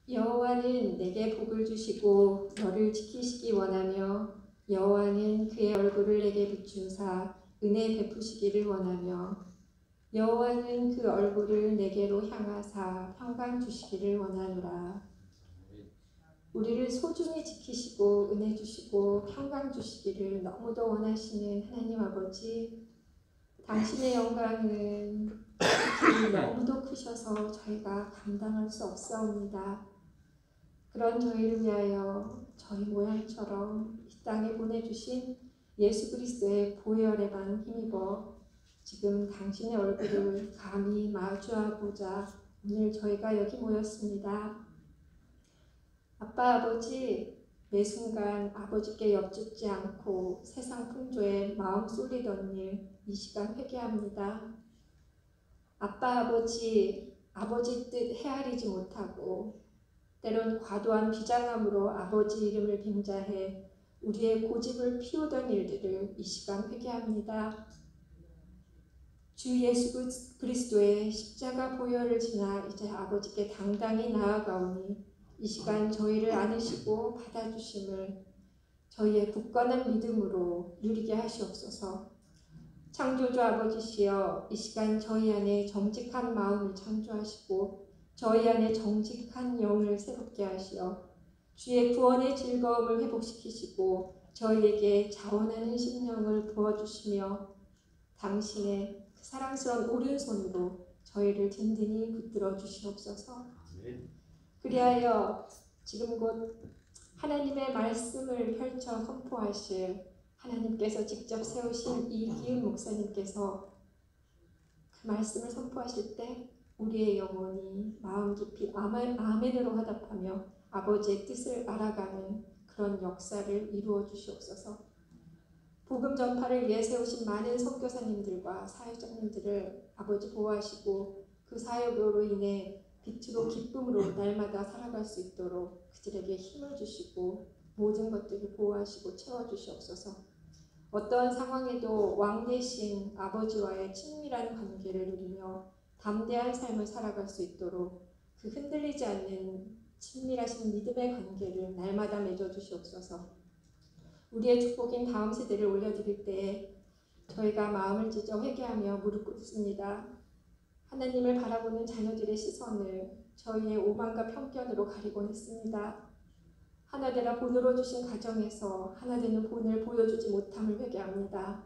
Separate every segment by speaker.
Speaker 1: 여호와는 내게 복을 주시고 너를 지키시기 원하며 여호와는 그의 얼굴을 내게 비추사 은혜 베푸시기를 원하며 여호와는 그 얼굴을 내게로 향하사 평강 주시기를 원하노라. 우리를 소중히 지키시고 은혜 주시고 평강 주시기를 너무도 원하시는 하나님 아버지, 당신의 영광은 너무도 크셔서 저희가 감당할 수 없사옵니다. 그런 저희를 위하여 저희 모양처럼 이 땅에 보내주신 예수 그리스도의 보혈에만 힘입어 지금 당신의 얼굴을 감히 마주하고자 오늘 저희가 여기 모였습니다. 아빠 아버지, 매 순간 아버지께 엽죽지 않고 세상 풍조에 마음 쏠리던 일 이 시간 회개합니다. 아빠 아버지, 아버지 뜻 헤아리지 못하고 때론 과도한 비장함으로 아버지 이름을 빙자해 우리의 고집을 피우던 일들을 이 시간 회개합니다. 주 예수 그리스도의 십자가 보혈을 지나 이제 아버지께 당당히 나아가오니 이 시간 저희를 안으시고 받아주심을 저희의 굳건한 믿음으로 누리게 하시옵소서. 창조주 아버지시여, 이 시간 저희 안에 정직한 마음을 창조하시고 저희 안에 정직한 영을 새롭게 하시어 주의 구원의 즐거움을 회복시키시고 저희에게 자원하는 심령을 부어주시며 당신의 그 사랑스러운 오른손으로 저희를 든든히 붙들어 주시옵소서. 그리하여 지금 곧 하나님의 말씀을 펼쳐 선포하실 하나님께서 직접 세우신 이기은 목사님께서 그 말씀을 선포하실 때 우리의 영혼이 마음 깊이 아멘으로 화답하며 아버지의 뜻을 알아가는 그런 역사를 이루어 주시옵소서. 복음 전파를 위해 세우신 많은 선교사님들과 사회자님들을 아버지 보호하시고 그 사역으로 인해 빛으로 기쁨으로 날마다 살아갈 수 있도록 그들에게 힘을 주시고 모든 것들을 보호하시고 채워주시옵소서. 어떠한 상황에도 왕 대신 아버지와의 친밀한 관계를 누리며 담대한 삶을 살아갈 수 있도록 그 흔들리지 않는 친밀하신 믿음의 관계를 날마다 맺어주시옵소서. 우리의 축복인 다음 세대를 올려드릴 때에 저희가 마음을 찢어 회개하며 무릎 꿇습니다. 하나님을 바라보는 자녀들의 시선을 저희의 오만과 편견으로 가리곤 했습니다. 하나되라 본으로 주신 가정에서 하나되는 본을 보여주지 못함을 회개합니다.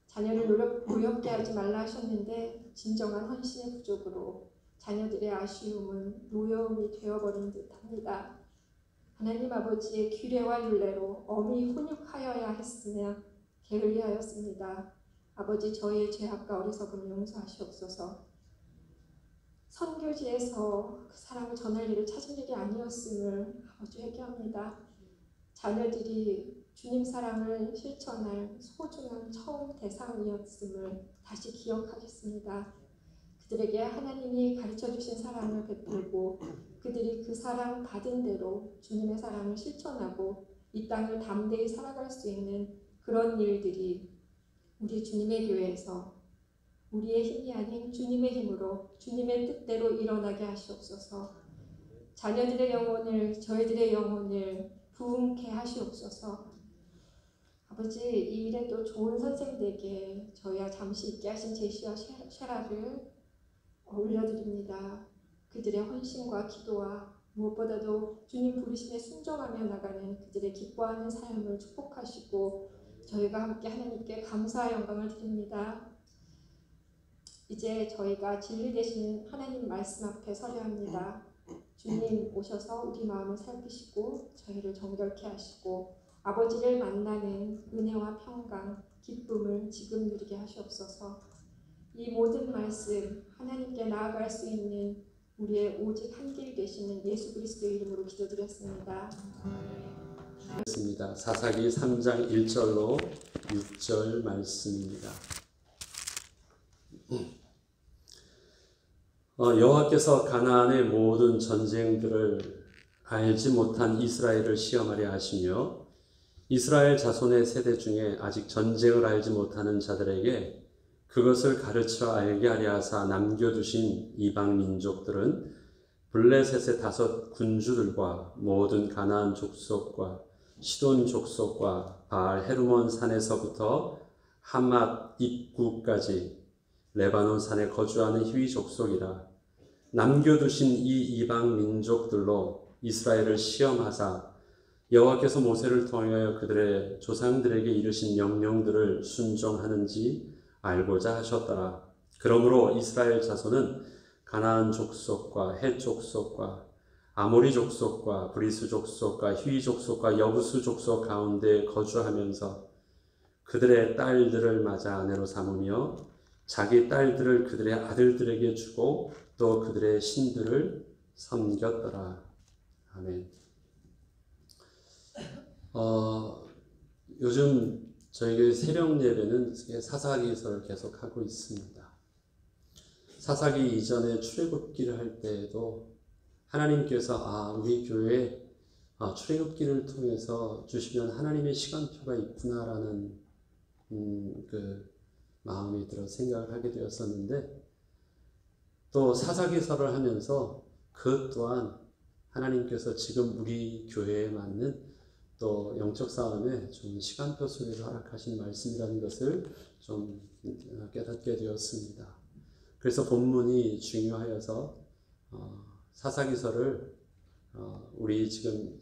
Speaker 1: 자녀를 노엽게 하지 말라 하셨는데 진정한 헌신의 부족으로 자녀들의 아쉬움은 노여움이 되어버린 듯합니다. 하나님 아버지의 규례와 율례로 엄히 훈육하여야 했으나 게을리하였습니다. 아버지, 저희의 죄악과 어리석음을 용서하시옵소서. 선교지에서 그 사랑을 전할 일을 찾은 일이 아니었음을 아버지 회개합니다. 자녀들이 주님 사랑을 실천할 소중한 처음 대상이었음을 다시 기억하겠습니다. 그들에게 하나님이 가르쳐주신 사랑을 베풀고 그들이 그 사랑 받은 대로 주님의 사랑을 실천하고 이 땅을 담대히 살아갈 수 있는 그런 일들이 우리 주님의 교회에서 우리의 힘이 아닌 주님의 힘으로 주님의 뜻대로 일어나게 하시옵소서. 자녀들의 영혼을, 저희들의 영혼을 부흥케 하시옵소서. 아버지, 이 일에 또 좋은 선생들에게 저희와 잠시 있게 하신 제시와 쉐라를 올려드립니다. 그들의 헌신과 기도와 무엇보다도 주님 부르심에 순종하며 나가는 그들의 기뻐하는 삶을 축복하시고 저희가 함께 하나님께 감사와 영광을 드립니다. 이제 저희가 진리 되시는 하나님 말씀 앞에 서려 합니다. 주님 오셔서 우리 마음을 살피시고 저희를 정결케 하시고 아버지를 만나는 은혜와 평강, 기쁨을 지금 누리게 하시옵소서. 이 모든 말씀 하나님께 나아갈 수 있는 우리의 오직 한 길 되시는 예수 그리스도의 이름으로 기도드렸습니다.
Speaker 2: 사사기 3장 1절로 6절 말씀입니다. 여호와께서 가나안의 모든 전쟁들을 알지 못한 이스라엘을 시험하려 하시며 이스라엘 자손의 세대 중에 아직 전쟁을 알지 못하는 자들에게 그것을 가르쳐 알게 하려 하사 남겨두신 이방 민족들은 블레셋의 5 군주들과 모든 가나안 족속과 시돈 족속과 바알 헤르몬 산에서부터 하맛 입구까지 레바논 산에 거주하는 히위 족속이라. 남겨두신 이 이방 민족들로 이스라엘을 시험하사 여호와께서 모세를 통하여 그들의 조상들에게 이르신 명령들을 순종하는지 알고자 하셨더라. 그러므로 이스라엘 자손은 가나안 족속과 헷 족속과 아모리 족속과 브리스 족속과 히위 족속과 여부수 족속 가운데 거주하면서 그들의 딸들을 맞아 아내로 삼으며 자기 딸들을 그들의 아들들에게 주고 또 그들의 신들을 섬겼더라. 아멘. 요즘 저희 교회 새벽 예배는 사사기서를 계속 하고 있습니다. 사사기 이전에 출애굽기를 할 때에도 하나님께서 우리 교회에 출애굽기를 통해서 주시면 하나님의 시간표가 있구나라는 그 마음이 들어 생각을 하게 되었었는데, 또 사사기서를 하면서 그 또한 하나님께서 지금 우리 교회에 맞는 또 영적 싸움에 좀 시간표 속에서 허락하신 말씀이라는 것을 좀 깨닫게 되었습니다. 그래서 본문이 중요하여서 사사기서를 우리 지금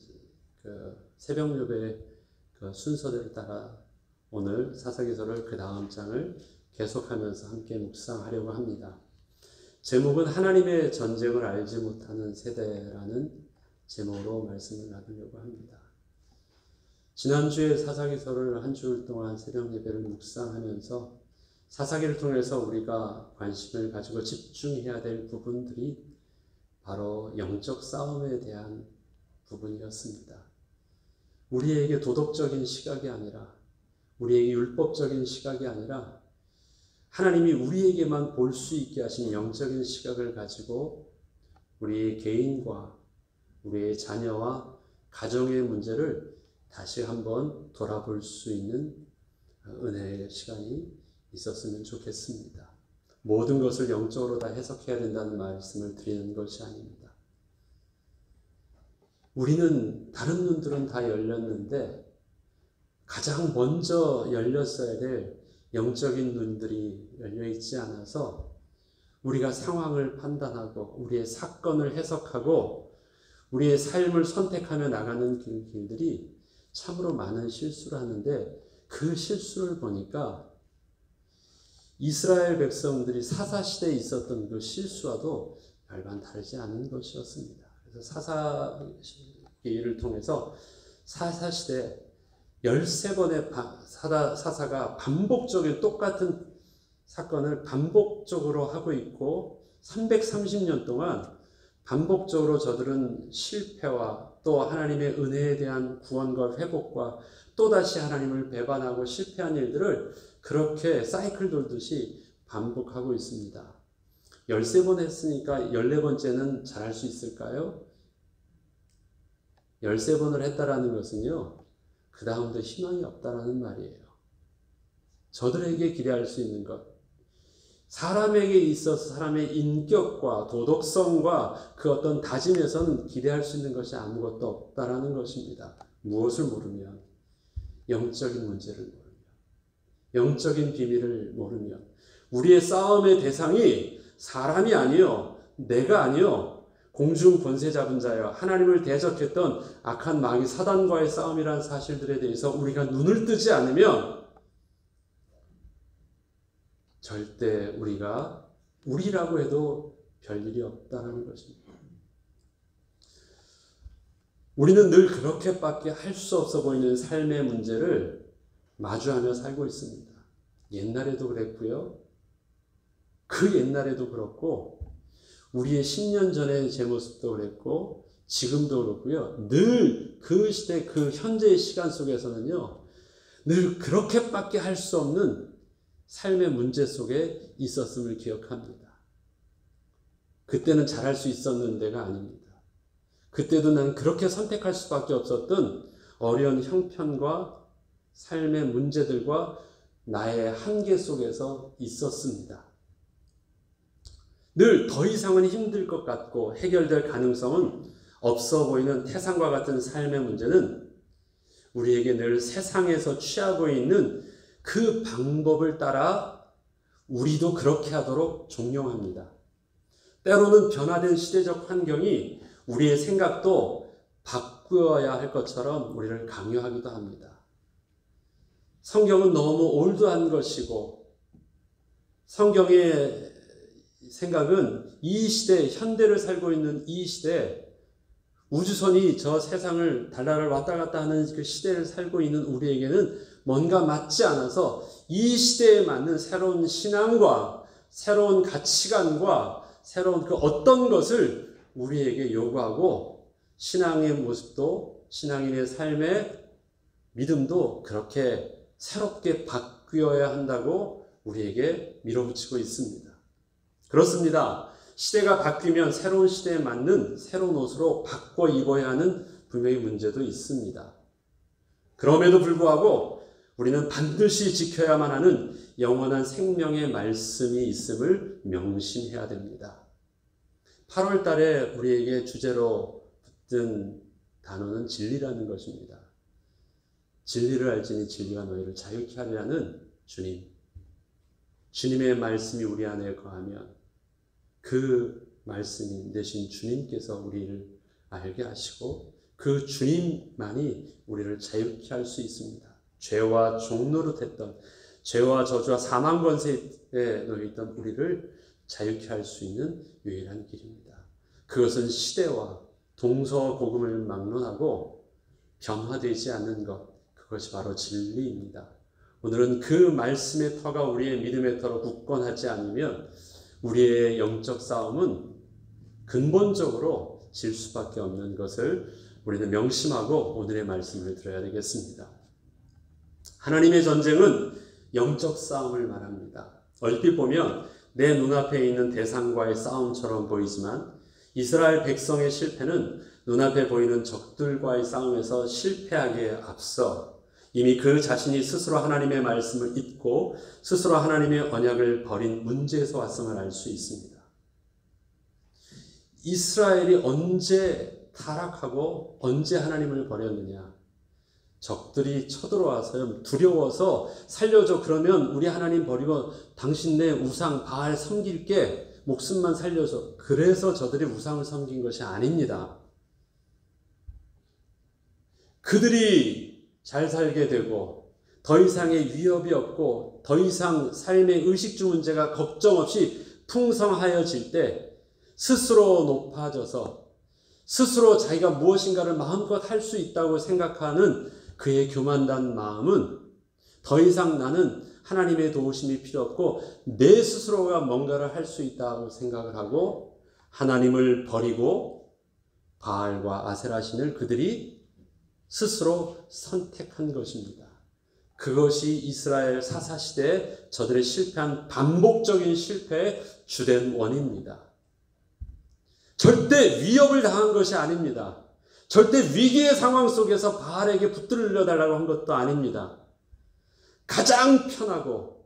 Speaker 2: 그 새벽 예배 그 순서대로 따라 오늘 사사기서를 그 다음 장을 계속하면서 함께 묵상하려고 합니다. 제목은 하나님의 전쟁을 알지 못하는 세대라는 제목으로 말씀을 나누려고 합니다. 지난주에 사사기서를 한 주일 동안 새벽 예배를 묵상하면서 사사기를 통해서 우리가 관심을 가지고 집중해야 될 부분들이 바로 영적 싸움에 대한 부분이었습니다. 우리에게 도덕적인 시각이 아니라, 우리에게 율법적인 시각이 아니라 하나님이 우리에게만 볼 수 있게 하신 영적인 시각을 가지고 우리의 개인과 우리의 자녀와 가정의 문제를 다시 한번 돌아볼 수 있는 은혜의 시간이 있었으면 좋겠습니다. 모든 것을 영적으로 다 해석해야 된다는 말씀을 드리는 것이 아닙니다. 우리는 다른 눈들은 다 열렸는데 가장 먼저 열렸어야 될 영적인 눈들이 열려있지 않아서 우리가 상황을 판단하고 우리의 사건을 해석하고 우리의 삶을 선택하며 나가는 길들이 참으로 많은 실수를 하는데, 그 실수를 보니까 이스라엘 백성들이 사사시대에 있었던 그 실수와도 별반 다르지 않은 것이었습니다. 그래서 사사기를 통해서 사사시대 13번의 사사가 반복적인 똑같은 사건을 반복적으로 하고 있고 330년 동안 반복적으로 저들은 실패와 또 하나님의 은혜에 대한 구원과 회복과 또다시 하나님을 배반하고 실패한 일들을 그렇게 사이클 돌듯이 반복하고 있습니다. 13번 했으니까 14번째는 잘할 수 있을까요? 13번을 했다라는 것은요, 그 다음도 희망이 없다라는 말이에요. 저들에게 기대할 수 있는 것, 사람에게 있어서 사람의 인격과 도덕성과 그 어떤 다짐에서는 기대할 수 있는 것이 아무것도 없다라는 것입니다. 무엇을 모르면, 영적인 문제를 모르면, 영적인 비밀을 모르면, 우리의 싸움의 대상이 사람이 아니요, 내가 아니요, 공중 권세 잡은 자여 하나님을 대적했던 악한 마귀 사단과의 싸움이라는 사실들에 대해서 우리가 눈을 뜨지 않으면 절대 우리라고 해도 별일이 없다는 것입니다. 우리는 늘 그렇게밖에 할 수 없어 보이는 삶의 문제를 마주하며 살고 있습니다. 옛날에도 그랬고요. 그 옛날에도 그렇고 우리의 10년 전의 제 모습도 그랬고 지금도 그렇고요. 늘 그 시대, 그 현재의 시간 속에서는요. 늘 그렇게밖에 할 수 없는 삶의 문제 속에 있었음을 기억합니다. 그때는 잘할 수 있었는데가 아닙니다. 그때도 난 그렇게 선택할 수밖에 없었던 어려운 형편과 삶의 문제들과 나의 한계 속에서 있었습니다. 늘 더 이상은 힘들 것 같고 해결될 가능성은 없어 보이는 태산과 같은 삶의 문제는 우리에게 늘 세상에서 취하고 있는 그 방법을 따라 우리도 그렇게 하도록 종용합니다. 때로는 변화된 시대적 환경이 우리의 생각도 바꾸어야 할 것처럼 우리를 강요하기도 합니다. 성경은 너무 올드한 것이고 성경의 생각은 이 시대, 현대를 살고 있는 이 시대, 우주선이 저 세상을 달나라를 왔다 갔다 하는 그 시대를 살고 있는 우리에게는 뭔가 맞지 않아서 이 시대에 맞는 새로운 신앙과 새로운 가치관과 새로운 그 어떤 것을 우리에게 요구하고 신앙의 모습도 신앙인의 삶의 믿음도 그렇게 새롭게 바뀌어야 한다고 우리에게 밀어붙이고 있습니다. 그렇습니다. 시대가 바뀌면 새로운 시대에 맞는 새로운 옷으로 바꿔 입어야 하는 분명히 문제도 있습니다. 그럼에도 불구하고 우리는 반드시 지켜야만 하는 영원한 생명의 말씀이 있음을 명심해야 됩니다. 8월 달에 우리에게 주제로 붙은 단어는 진리라는 것입니다. 진리를 알지니 진리가 너희를 자유케 하리라는 주님. 주님의 말씀이 우리 안에 거하면 그 말씀이 되신 주님께서 우리를 알게 하시고 그 주님만이 우리를 자유케 할 수 있습니다. 죄와 종노릇했던 죄와 저주와 사망 권세에 놓여있던 우리를 자유케 할 수 있는 유일한 길입니다. 그것은 시대와 동서고금을 막론하고 변화되지 않는 것, 그것이 바로 진리입니다. 오늘은 그 말씀의 터가 우리의 믿음의 터로 굳건하지 않으면 우리의 영적 싸움은 근본적으로 질 수밖에 없는 것을 우리는 명심하고 오늘의 말씀을 들어야 되겠습니다. 하나님의 전쟁은 영적 싸움을 말합니다. 얼핏 보면 내 눈앞에 있는 대상과의 싸움처럼 보이지만 이스라엘 백성의 실패는 눈앞에 보이는 적들과의 싸움에서 실패하기에 앞서 이미 그 자신이 스스로 하나님의 말씀을 잊고 스스로 하나님의 언약을 버린 문제에서 왔음을 알 수 있습니다. 이스라엘이 언제 타락하고 언제 하나님을 버렸느냐? 적들이 쳐들어와서 두려워서 살려줘. 그러면 우리 하나님 버리고 당신네 우상 바알 섬길게. 목숨만 살려줘. 그래서 저들이 우상을 섬긴 것이 아닙니다. 그들이 잘 살게 되고 더 이상의 위협이 없고 더 이상 삶의 의식주 문제가 걱정 없이 풍성하여질 때 스스로 높아져서 스스로 자기가 무엇인가를 마음껏 할 수 있다고 생각하는 그의 교만한 마음은 더 이상 나는 하나님의 도우심이 필요 없고 내 스스로가 뭔가를 할 수 있다고 생각을 하고 하나님을 버리고 바알과 아세라 신을 그들이 스스로 선택한 것입니다. 그것이 이스라엘 사사시대에 저들의 실패한 반복적인 실패의 주된 원인입니다. 절대 위협을 당한 것이 아닙니다. 절대 위기의 상황 속에서 바알에게 붙들려 달라고 한 것도 아닙니다. 가장 편하고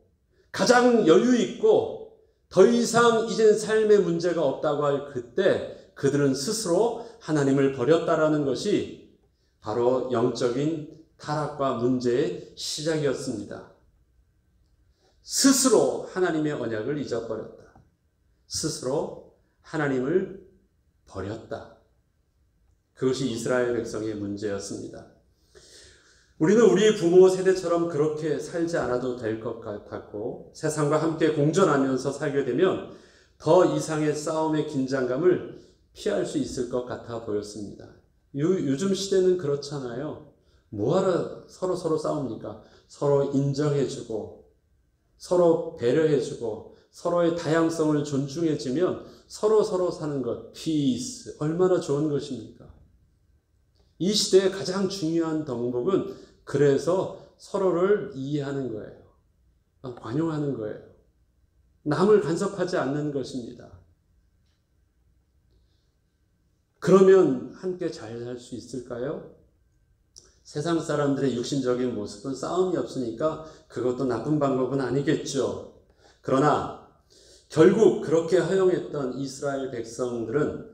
Speaker 2: 가장 여유 있고 더 이상 이젠 삶의 문제가 없다고 할 그때 그들은 스스로 하나님을 버렸다라는 것이 바로 영적인 타락과 문제의 시작이었습니다. 스스로 하나님의 언약을 잊어버렸다. 스스로 하나님을 버렸다. 그것이 이스라엘 백성의 문제였습니다. 우리는 우리 부모 세대처럼 그렇게 살지 않아도 될 것 같았고 세상과 함께 공존하면서 살게 되면 더 이상의 싸움의 긴장감을 피할 수 있을 것 같아 보였습니다. 요즘 시대는 그렇잖아요. 뭐하러 서로 싸웁니까? 서로 인정해주고 서로 배려해주고 서로의 다양성을 존중해주면 서로 사는 것, 피스, 얼마나 좋은 것입니까? 이 시대의 가장 중요한 덕목은 그래서 서로를 이해하는 거예요. 관용하는 거예요. 남을 간섭하지 않는 것입니다. 그러면 함께 잘 살 수 있을까요? 세상 사람들의 육신적인 모습은 싸움이 없으니까 그것도 나쁜 방법은 아니겠죠. 그러나 결국 그렇게 허용했던 이스라엘 백성들은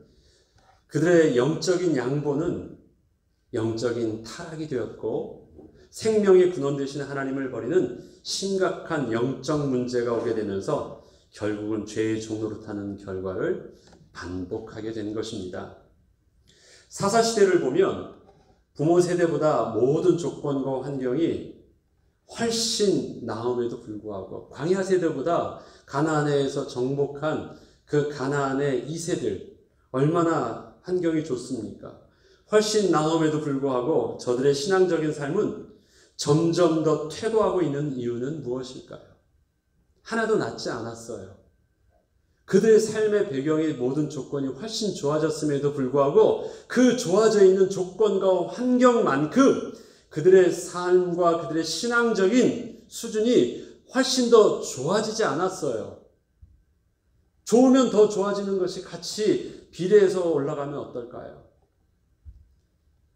Speaker 2: 그들의 영적인 양보는 영적인 타락이 되었고 생명의 근원 되신 하나님을 버리는 심각한 영적 문제가 오게 되면서 결국은 죄의 종로로 타는 결과를 반복하게 된 것입니다. 사사시대를 보면 부모 세대보다 모든 조건과 환경이 훨씬 나음에도 불구하고 광야 세대보다 가나안에서 정복한 그 가나안의 2세들 얼마나 환경이 좋습니까? 훨씬 나음에도 불구하고 저들의 신앙적인 삶은 점점 더 퇴보하고 있는 이유는 무엇일까요? 하나도 낫지 않았어요. 그들의 삶의 배경의 모든 조건이 훨씬 좋아졌음에도 불구하고 그 좋아져 있는 조건과 환경만큼 그들의 삶과 그들의 신앙적인 수준이 훨씬 더 좋아지지 않았어요. 좋으면 더 좋아지는 것이 같이 비례해서 올라가면 어떨까요?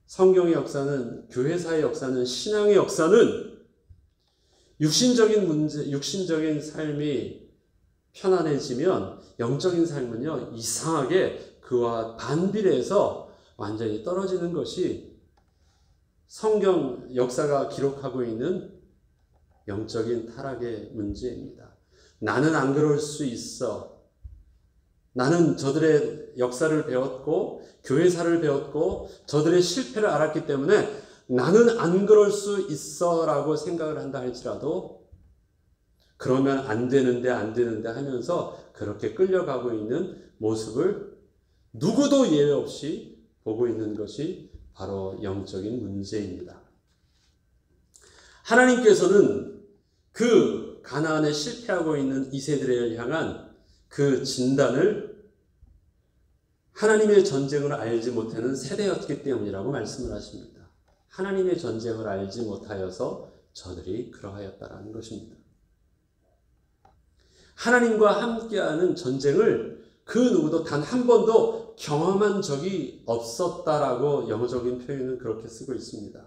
Speaker 2: 성경의 역사는, 교회사의 역사는, 신앙의 역사는 육신적인 문제, 육신적인 삶이 편안해지면 영적인 삶은요, 이상하게 그와 반비례해서 완전히 떨어지는 것이 성경 역사가 기록하고 있는 영적인 타락의 문제입니다. 나는 안 그럴 수 있어. 나는 저들의 역사를 배웠고 교회사를 배웠고 저들의 실패를 알았기 때문에 나는 안 그럴 수 있어 라고 생각을 한다 할지라도 그러면 안 되는데 하면서 그렇게 끌려가고 있는 모습을 누구도 예외 없이 보고 있는 것이 바로 영적인 문제입니다. 하나님께서는 그 가나안에 실패하고 있는 2세들을 향한 그 진단을 하나님의 전쟁을 알지 못하는 세대였기 때문이라고 말씀을 하십니다. 하나님의 전쟁을 알지 못하여서 저들이 그러하였다라는 것입니다. 하나님과 함께하는 전쟁을 그 누구도 단 한 번도 경험한 적이 없었다라고 영어적인 표현은 그렇게 쓰고 있습니다.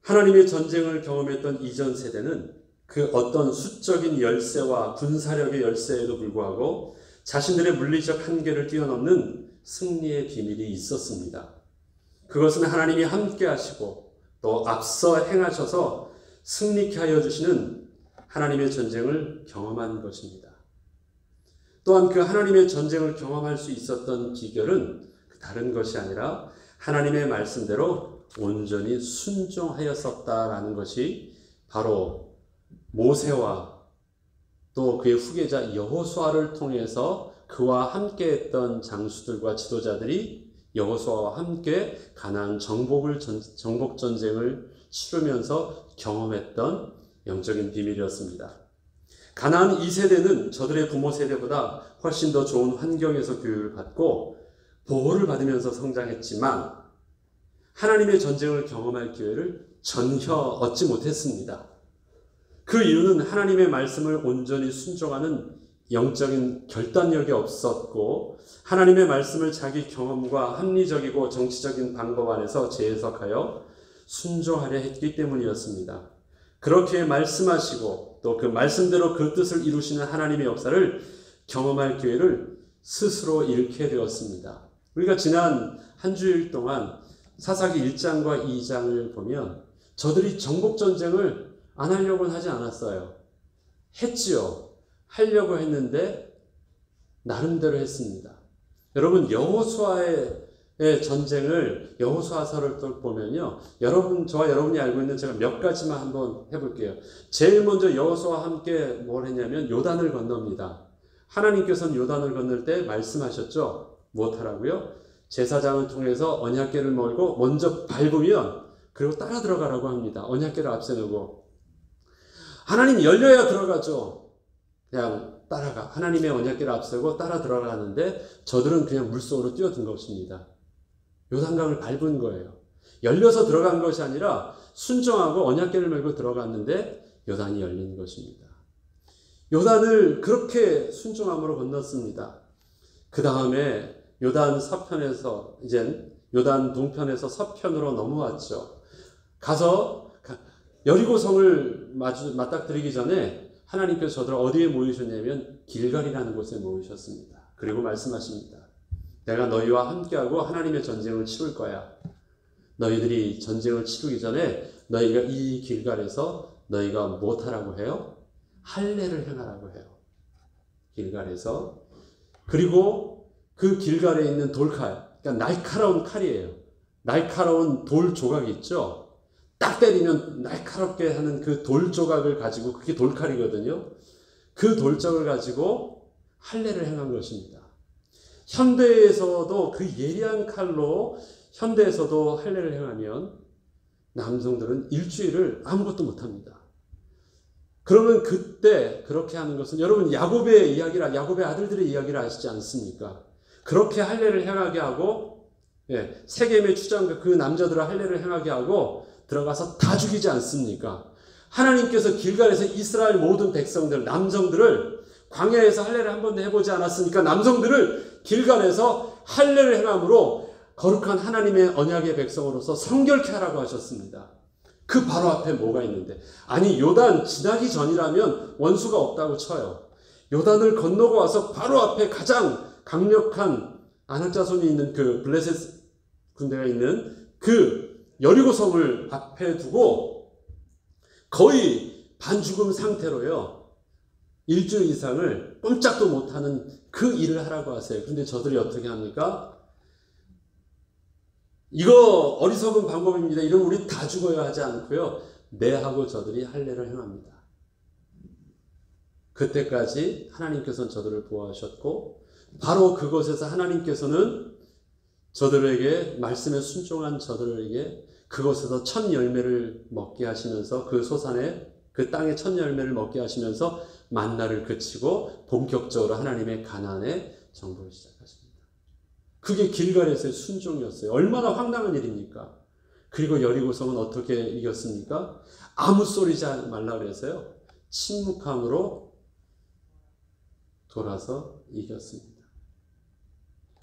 Speaker 2: 하나님의 전쟁을 경험했던 이전 세대는 그 어떤 수적인 열세와 군사력의 열세에도 불구하고 자신들의 물리적 한계를 뛰어넘는 승리의 비밀이 있었습니다. 그것은 하나님이 함께 하시고 또 앞서 행하셔서 승리케 하여 주시는 하나님의 전쟁을 경험한 것입니다. 또한 그 하나님의 전쟁을 경험할 수 있었던 비결은 다른 것이 아니라 하나님의 말씀대로 온전히 순종하였었다라는 것이 바로 모세와 또 그의 후계자 여호수아를 통해서 그와 함께했던 장수들과 지도자들이 여호수아와 함께 가나안 정복 전쟁을 치르면서 경험했던 영적인 비밀이었습니다. 가나안 2세대는 저들의 부모 세대보다 훨씬 더 좋은 환경에서 교육을 받고 보호를 받으면서 성장했지만 하나님의 전쟁을 경험할 기회를 전혀 얻지 못했습니다. 그 이유는 하나님의 말씀을 온전히 순종하는 영적인 결단력이 없었고 하나님의 말씀을 자기 경험과 합리적이고 정치적인 방법 안에서 재해석하여 순종하려 했기 때문이었습니다. 그렇게 말씀하시고 또 그 말씀대로 그 뜻을 이루시는 하나님의 역사를 경험할 기회를 스스로 잃게 되었습니다. 우리가 지난 한 주일 동안 사사기 1장과 2장을 보면 저들이 정복전쟁을 안 하려고는 하지 않았어요. 했지요. 하려고 했는데 나름대로 했습니다. 여러분 여호수아의 전쟁을 여호수아서를 또 보면요. 저와 여러분이 알고 있는 제가 몇 가지만 한번 해볼게요. 제일 먼저 여호수아와 함께 뭘 했냐면 요단을 건넙니다. 하나님께서는 요단을 건널 때 말씀하셨죠. 무엇하라고요? 제사장을 통해서 언약궤를 몰고 먼저 밟으면 그리고 따라 들어가라고 합니다. 언약궤를 앞세 두고 하나님 열려야 들어가죠. 그냥 따라가. 하나님의 언약궤를 앞세고 따라 들어가는데 저들은 그냥 물속으로 뛰어든 것입니다. 요단강을 밟은 거예요. 열려서 들어간 것이 아니라 순종하고 언약궤를 메고 들어갔는데 요단이 열린 것입니다. 요단을 그렇게 순종함으로 건넜습니다. 그 다음에 요단 서편에서 이젠 요단 동편에서 서편으로 넘어왔죠. 가서 여리고성을 맞닥뜨리기 전에 하나님께서 저들을 어디에 모이셨냐면 길갈이라는 곳에 모이셨습니다. 그리고 말씀하십니다. 내가 너희와 함께하고 하나님의 전쟁을 치룰 거야. 너희들이 전쟁을 치르기 전에 너희가 이 길갈에서 너희가 무엇하라고 해요? 할례를 행하라고 해요. 길갈에서. 그리고 그 길갈에 있는 돌칼, 그러니까 날카로운 칼이에요. 날카로운 돌 조각이 있죠. 딱 때리면 날카롭게 하는 그 돌 조각을 가지고, 그게 돌칼이거든요. 그 돌적을 가지고 할례를 행한 것입니다. 현대에서도 그 예리한 칼로 현대에서도 할례를 행하면 남성들은 일주일을 아무것도 못합니다. 그러면 그때 그렇게 하는 것은, 여러분 야곱의 이야기라, 야곱의 아들들의 이야기를 아시지 않습니까? 그렇게 할례를 행하게 하고, 세겜의 추장과 그 남자들을 할례를 행하게 하고 들어가서 다 죽이지 않습니까? 하나님께서 길갈에서 이스라엘 모든 백성들, 남성들을 광야에서 할례를 한 번도 해보지 않았으니까 남성들을 길갈에서 할례를 행함으로 거룩한 하나님의 언약의 백성으로서 성결케 하라고 하셨습니다. 그 바로 앞에 뭐가 있는데, 아니 요단 지나기 전이라면 원수가 없다고 쳐요. 요단을 건너고 와서 바로 앞에 가장 강력한 아낙 자손이 있는 그 블레셋 군대가 있는 그 여리고성을 앞에 두고 거의 반죽음 상태로요, 일주일 이상을 꼼짝도 못하는 그 일을 하라고 하세요. 그런데 저들이 어떻게 합니까? 이거 어리석은 방법입니다. 이러면 우리 다 죽어야 하지 않고요, 네 하고 저들이 할례를 행합니다. 그때까지 하나님께서는 저들을 보호하셨고, 바로 그곳에서 하나님께서는 저들에게, 말씀에 순종한 저들에게 그곳에서 첫 열매를 먹게 하시면서, 그 소산에, 그 땅의 첫 열매를 먹게 하시면서 만나를 그치고 본격적으로 하나님의 가나안의 정복을 시작하십니다. 그게 길갈에서의 순종이었어요. 얼마나 황당한 일입니까? 그리고 여리고성은 어떻게 이겼습니까? 아무 소리지 말라 그래서요, 침묵함으로 돌아서 이겼습니다.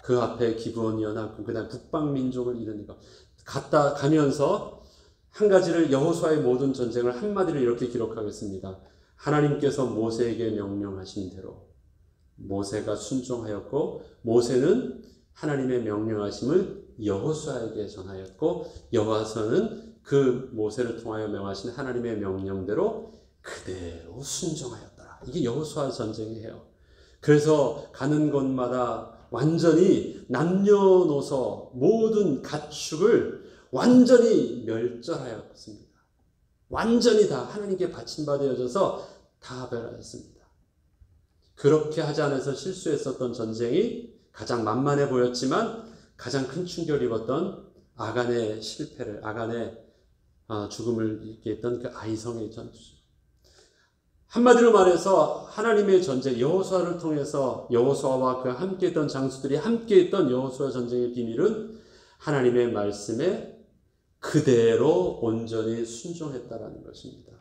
Speaker 2: 그 앞에 기브온이 연합군, 그다음 북방민족을 이루는 것. 가면서 한 가지를, 여호수아의 모든 전쟁을 한마디로 이렇게 기록하겠습니다. 하나님께서 모세에게 명령하신 대로 모세가 순종하였고, 모세는 하나님의 명령하심을 여호수아에게 전하였고, 여호수아는 그 모세를 통하여 명하신 하나님의 명령대로 그대로 순종하였더라. 이게 여호수아 전쟁이에요. 그래서 가는 곳마다 완전히 남녀노소 모든 가축을 완전히 멸절하였습니다. 완전히 다 하나님께 바침받아져서 다 멸하였습니다. 그렇게 하지 않아서 실수했었던 전쟁이 가장 만만해 보였지만 가장 큰 충격을 입었던 아간의 실패를, 아간의 죽음을 입게 했던 그 아이성의 전투죠. 한마디로 말해서 하나님의 전쟁, 여호수아를 통해서 여호수아와 그 함께했던 장수들이 함께했던 여호수아 전쟁의 비밀은 하나님의 말씀에 그대로 온전히 순종했다라는 것입니다.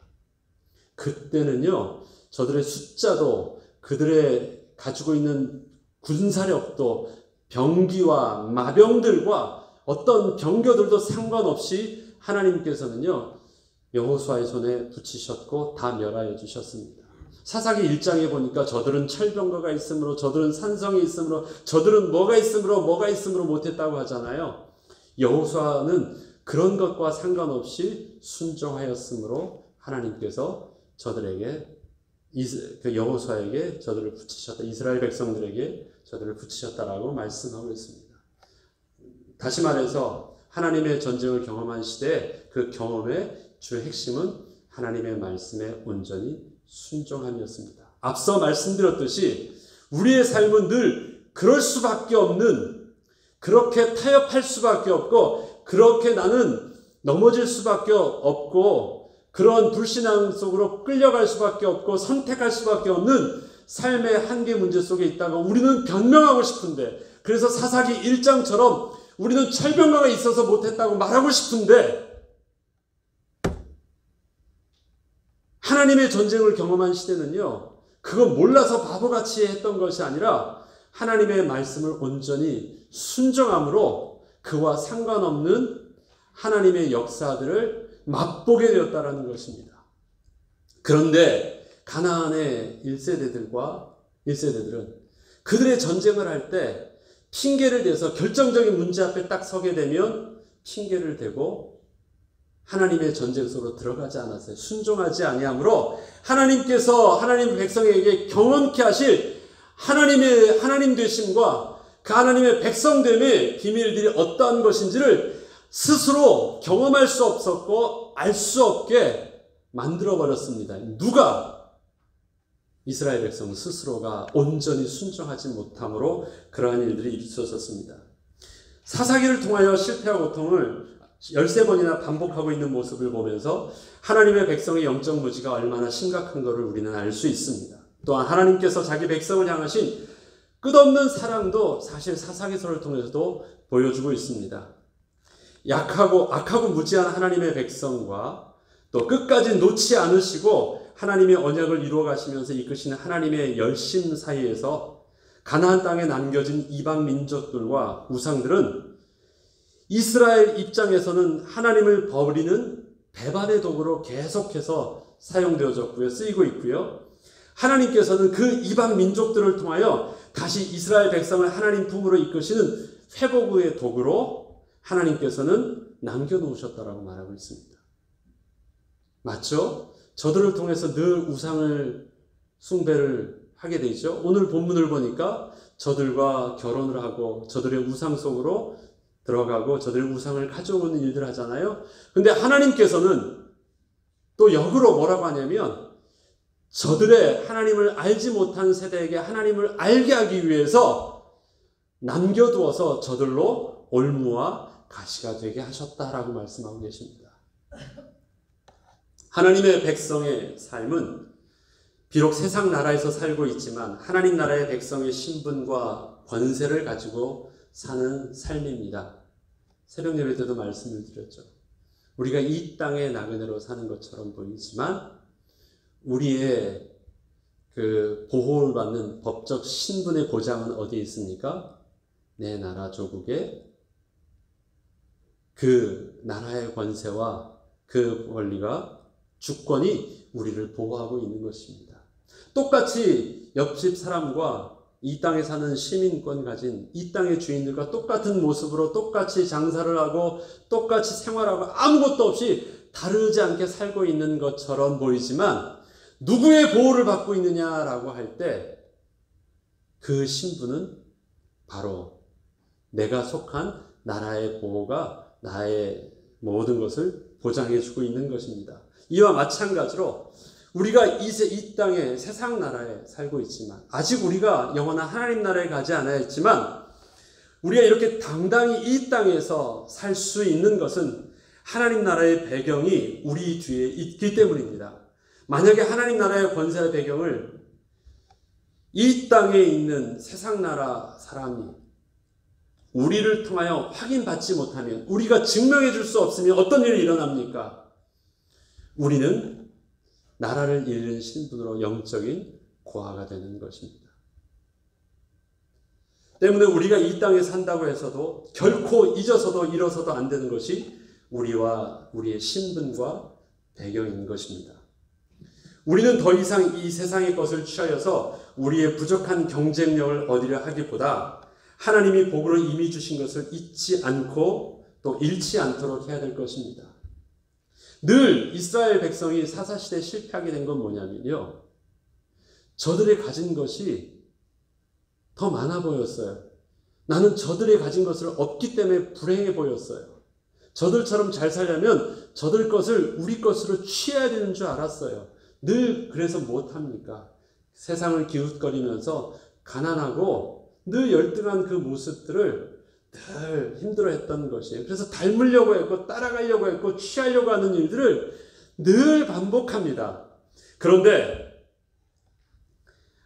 Speaker 2: 그때는요, 저들의 숫자도, 그들의 가지고 있는 군사력도, 병기와 마병들과 어떤 병거들도 상관없이 하나님께서는요, 여호수아의 손에 붙이셨고 다 멸하여 주셨습니다. 사사기 1장에 보니까 저들은 철병거가 있으므로, 저들은 산성이 있으므로, 저들은 뭐가 있으므로 못했다고 하잖아요. 여호수아는 그런 것과 상관없이 순종하였으므로 하나님께서 저들에게, 그 여호수아에게 저들을 붙이셨다, 이스라엘 백성들에게 저들을 붙이셨다라고 말씀하고 있습니다. 다시 말해서 하나님의 전쟁을 경험한 시대에 그 경험의 주의 핵심은 하나님의 말씀에 온전히 순종함이었습니다. 앞서 말씀드렸듯이 우리의 삶은 늘 그럴 수밖에 없는, 그렇게 타협할 수밖에 없고, 그렇게 나는 넘어질 수밖에 없고, 그런 불신앙 속으로 끌려갈 수밖에 없고, 선택할 수밖에 없는 삶의 한계 문제 속에 있다가 우리는 변명하고 싶은데, 그래서 사사기 1장처럼 우리는 철병거가 있어서 못했다고 말하고 싶은데, 하나님의 전쟁을 경험한 시대는요, 그거 몰라서 바보같이 했던 것이 아니라 하나님의 말씀을 온전히 순종함으로 그와 상관없는 하나님의 역사들을 맛보게 되었다라는 것입니다. 그런데 가나안의 1세대들은 그들의 전쟁을 할 때 핑계를 대서 결정적인 문제 앞에 딱 서게 되면 핑계를 대고 하나님의 전쟁 속으로 들어가지 않았어요. 순종하지 아니하므로 하나님께서 하나님 백성에게 경험케 하실 하나님 되심과 그 하나님의 백성됨의 비밀들이 어떠한 것인지를 스스로 경험할 수 없었고 알 수 없게 만들어버렸습니다. 누가? 이스라엘 백성 스스로가 온전히 순종하지 못함으로 그러한 일들이 있었습니다. 사사기를 통하여 실패와 고통을 13번이나 반복하고 있는 모습을 보면서 하나님의 백성의 영적 무지가 얼마나 심각한 것을 우리는 알 수 있습니다. 또한 하나님께서 자기 백성을 향하신 끝없는 사랑도 사실 사사기서를 통해서도 보여주고 있습니다. 악하고 무지한 하나님의 백성과 또 끝까지 놓지 않으시고 하나님의 언약을 이루어 가시면서 이끄시는 하나님의 열심 사이에서 가나안 땅에 남겨진 이방 민족들과 우상들은 이스라엘 입장에서는 하나님을 버리는 배반의 도구로 계속해서 사용되어졌고요. 쓰이고 있고요. 하나님께서는 그 이방 민족들을 통하여 다시 이스라엘 백성을 하나님 품으로 이끄시는 회복의 도구로 하나님께서는 남겨놓으셨다라고 말하고 있습니다. 맞죠? 저들을 통해서 늘 우상을 숭배를 하게 되죠. 오늘 본문을 보니까 저들과 결혼을 하고 저들의 우상 속으로 들어가고 저들의 우상을 가져오는 일들 하잖아요. 근데 하나님께서는 또 역으로 뭐라고 하냐면 저들의 하나님을 알지 못한 세대에게 하나님을 알게 하기 위해서 남겨두어서 저들로 올무와 가시가 되게 하셨다라고 말씀하고 계십니다. 하나님의 백성의 삶은 비록 세상 나라에서 살고 있지만 하나님 나라의 백성의 신분과 권세를 가지고 사는 삶입니다. 새벽 예배 때도 말씀을 드렸죠. 우리가 이 땅의 나그네로 사는 것처럼 보이지만 우리의 그 보호를 받는 법적 신분의 보장은 어디에 있습니까? 내 나라 조국의 그 나라의 권세와 그 권리가 주권이 우리를 보호하고 있는 것입니다. 똑같이 옆집 사람과 이 땅에 사는 시민권 가진 이 땅의 주인들과 똑같은 모습으로 똑같이 장사를 하고 똑같이 생활하고 아무것도 없이 다르지 않게 살고 있는 것처럼 보이지만 누구의 보호를 받고 있느냐라고 할 때 그 신분은 바로 내가 속한 나라의 보호가 나의 모든 것을 보장해주고 있는 것입니다. 이와 마찬가지로 우리가 이 땅에 세상 나라에 살고 있지만 아직 우리가 영원한 하나님 나라에 가지 않았지만 우리가 이렇게 당당히 이 땅에서 살 수 있는 것은 하나님 나라의 배경이 우리 뒤에 있기 때문입니다. 만약에 하나님 나라의 권세의 배경을 이 땅에 있는 세상 나라 사람이 우리를 통하여 확인받지 못하면 우리가 증명해 줄 수 없으면 어떤 일이 일어납니까? 우리는 나라를 잃은 신분으로 영적인 고아가 되는 것입니다. 때문에 우리가 이 땅에 산다고 해서도 결코 잊어서도 잃어서도 안 되는 것이 우리와 우리의 신분과 배경인 것입니다. 우리는 더 이상 이 세상의 것을 취하여서 우리의 부족한 경쟁력을 얻으려 하기보다 하나님이 복으로 이미 주신 것을 잊지 않고 또 잃지 않도록 해야 될 것입니다. 늘 이스라엘 백성이 사사시대에 실패하게 된 건 뭐냐면요. 저들이 가진 것이 더 많아 보였어요. 나는 저들이 가진 것을 얻기 때문에 불행해 보였어요. 저들처럼 잘 살려면 저들 것을 우리 것으로 취해야 되는 줄 알았어요. 늘 그래서 못합니까? 세상을 기웃거리면서 가난하고 늘 열등한 그 모습들을 늘 힘들어했던 것이에요. 그래서 닮으려고 했고 따라가려고 했고 취하려고 하는 일들을 늘 반복합니다. 그런데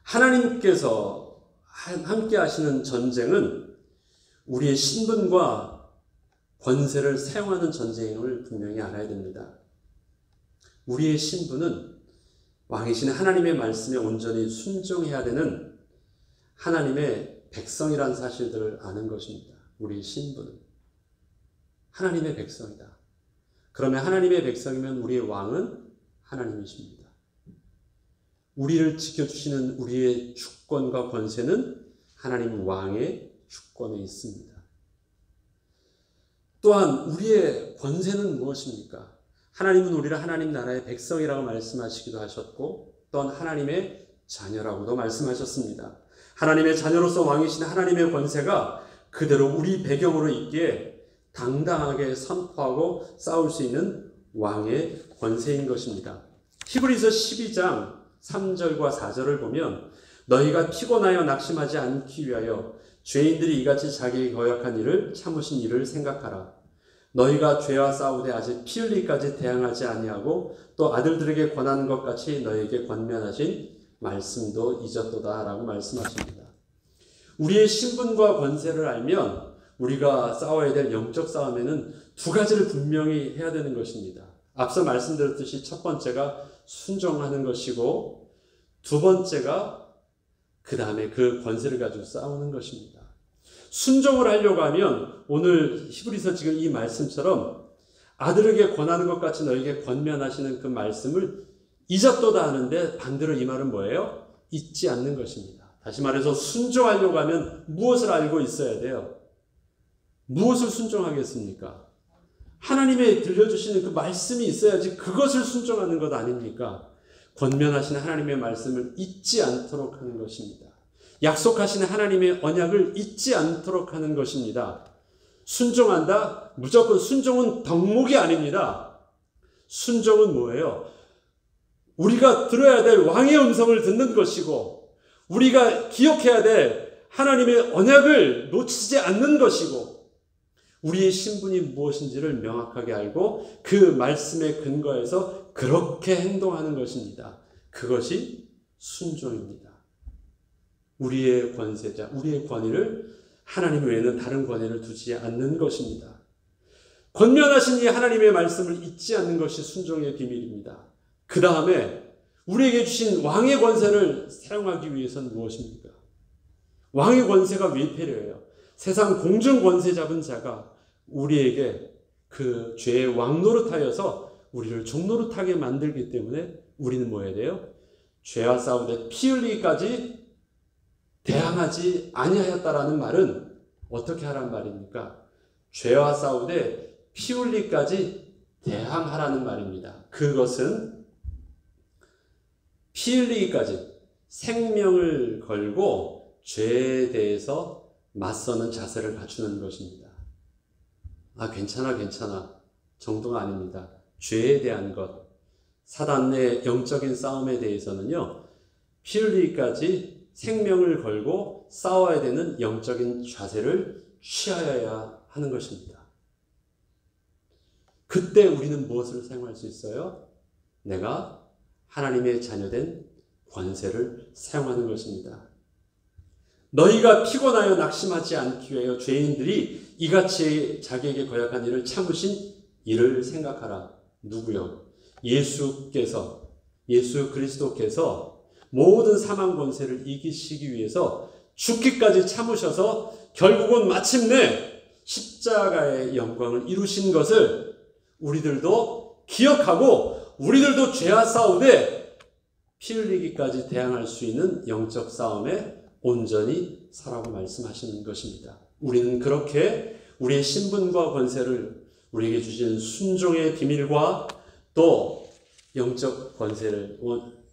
Speaker 2: 하나님께서 함께 하시는 전쟁은 우리의 신분과 권세를 사용하는 전쟁임을 분명히 알아야 됩니다. 우리의 신분은 왕이신 하나님의 말씀에 온전히 순종해야 되는 하나님의 백성이라는 사실들을 아는 것입니다. 우리의 신분은 하나님의 백성이다. 그러면 하나님의 백성이면 우리의 왕은 하나님이십니다. 우리를 지켜주시는 우리의 주권과 권세는 하나님 왕의 주권에 있습니다. 또한 우리의 권세는 무엇입니까? 하나님은 우리를 하나님 나라의 백성이라고 말씀하시기도 하셨고 또한 하나님의 자녀라고도 말씀하셨습니다. 하나님의 자녀로서 왕이신 하나님의 권세가 그대로 우리 배경으로 있기에 당당하게 선포하고 싸울 수 있는 왕의 권세인 것입니다. 히브리서 12장 3절과 4절을 보면 너희가 피곤하여 낙심하지 않기 위하여 죄인들이 이같이 자기에게 거역한 일을 참으신 일을 생각하라. 너희가 죄와 싸우되 아직 피 흘리기까지 대항하지 아니하고 또 아들들에게 권하는 것 같이 너희에게 권면하신 말씀도 잊었도다 라고 말씀하십니다. 우리의 신분과 권세를 알면 우리가 싸워야 될 영적 싸움에는 두 가지를 분명히 해야 되는 것입니다. 앞서 말씀드렸듯이 첫 번째가 순종하는 것이고 두 번째가 그 다음에 그 권세를 가지고 싸우는 것입니다. 순종을 하려고 하면 오늘 히브리서 지금 이 말씀처럼 아들에게 권하는 것 같이 너에게 권면하시는 그 말씀을 잊었도다 하는데 반대로 이 말은 뭐예요? 잊지 않는 것입니다. 다시 말해서 순종하려고 하면 무엇을 알고 있어야 돼요? 무엇을 순종하겠습니까? 하나님의 들려주시는 그 말씀이 있어야지 그것을 순종하는 것 아닙니까? 권면하시는 하나님의 말씀을 잊지 않도록 하는 것입니다. 약속하시는 하나님의 언약을 잊지 않도록 하는 것입니다. 순종한다? 무조건 순종은 덕목이 아닙니다. 순종은 뭐예요? 우리가 들어야 될 왕의 음성을 듣는 것이고 우리가 기억해야 될 하나님의 언약을 놓치지 않는 것이고 우리의 신분이 무엇인지를 명확하게 알고 그 말씀에 근거해서 그렇게 행동하는 것입니다. 그것이 순종입니다. 우리의 권세자, 우리의 권위를 하나님 외에는 다른 권위를 두지 않는 것입니다. 권면하신 이 하나님의 말씀을 잊지 않는 것이 순종의 비밀입니다. 그 다음에 우리에게 주신 왕의 권세를 사용하기 위해서는 무엇입니까? 왕의 권세가 왜 필요해요? 세상 공중 권세 잡은 자가 우리에게 그 죄의 왕노릇하여서 우리를 종노릇하게 만들기 때문에 우리는 뭐 해야 돼요? 죄와 싸우되 피 흘리기까지 대항하지 아니하였다라는 말은 어떻게 하란 말입니까? 죄와 싸우되 피 흘리기까지 대항하라는 말입니다. 그것은 피 흘리기까지 생명을 걸고 죄에 대해서 맞서는 자세를 갖추는 것입니다. 괜찮아 정도가 아닙니다. 죄에 대한 것, 사단의 영적인 싸움에 대해서는요, 피 흘리기까지 생명을 걸고 싸워야 되는 영적인 자세를 취하여야 하는 것입니다. 그때 우리는 무엇을 사용할 수 있어요? 내가 하나님의 자녀된 권세를 사용하는 것입니다. 너희가 피곤하여 낙심하지 않기 위하여 죄인들이 이같이 자기에게 거역한 일을 참으신 이를 생각하라. 누구요? 예수 그리스도께서 모든 사망 권세를 이기시기 위해서 죽기까지 참으셔서 결국은 마침내 십자가의 영광을 이루신 것을 우리들도 기억하고 우리들도 죄와 싸우되 피 흘리기까지 대항할 수 있는 영적 싸움에 온전히 서라고 말씀하시는 것입니다. 우리는 그렇게 우리의 신분과 권세를 우리에게 주신 순종의 비밀과 또 영적 권세를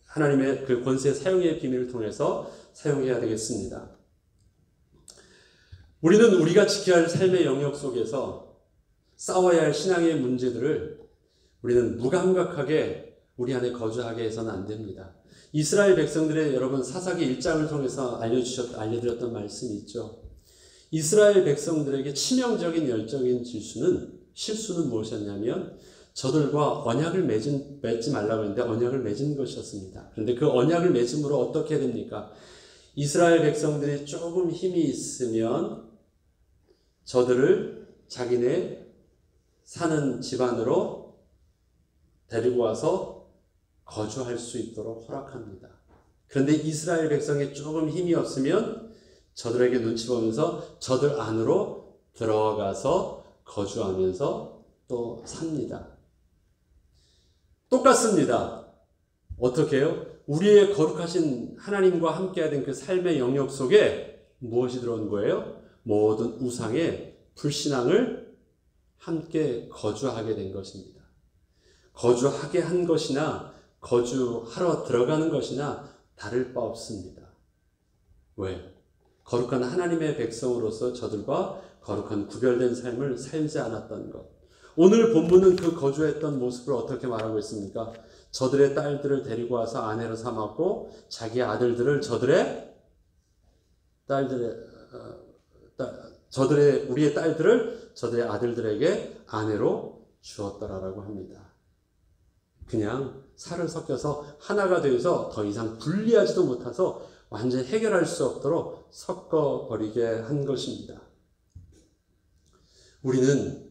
Speaker 2: 하나님의 그 권세 사용의 비밀을 통해서 사용해야 되겠습니다. 우리는 우리가 지켜야 할 삶의 영역 속에서 싸워야 할 신앙의 문제들을 우리는 무감각하게 우리 안에 거주하게 해서는 안 됩니다. 이스라엘 백성들의 여러분 사사기 1장을 통해서 알려드렸던 말씀이 있죠. 이스라엘 백성들에게 치명적인 열적인 실수는 무엇이었냐면 저들과 언약을 맺지 말라고 했는데 언약을 맺은 것이었습니다. 그런데 그 언약을 맺음으로 어떻게 됩니까? 이스라엘 백성들이 조금 힘이 있으면 저들을 자기네 사는 집안으로 데리고 와서 거주할 수 있도록 허락합니다. 그런데 이스라엘 백성이 조금 힘이 없으면 저들에게 눈치 보면서 저들 안으로 들어가서 거주하면서 또 삽니다. 똑같습니다. 어떻게 해요? 우리의 거룩하신 하나님과 함께하던 그 삶의 영역 속에 무엇이 들어온 거예요? 모든 우상의 불신앙을 함께 거주하게 된 것입니다. 거주하게 한 것이나 거주하러 들어가는 것이나 다를 바 없습니다. 왜? 거룩한 하나님의 백성으로서 저들과 거룩한 구별된 삶을 살지 않았던 것. 오늘 본문은 그 거주했던 모습을 어떻게 말하고 있습니까? 저들의 딸들을 데리고 와서 아내로 삼았고 자기 아들들을 우리의 딸들을 저들의 아들들에게 아내로 주었더라라고 합니다. 그냥 살을 섞여서 하나가 되어서 더 이상 분리하지도 못해서 완전히 해결할 수 없도록 섞어버리게 한 것입니다. 우리는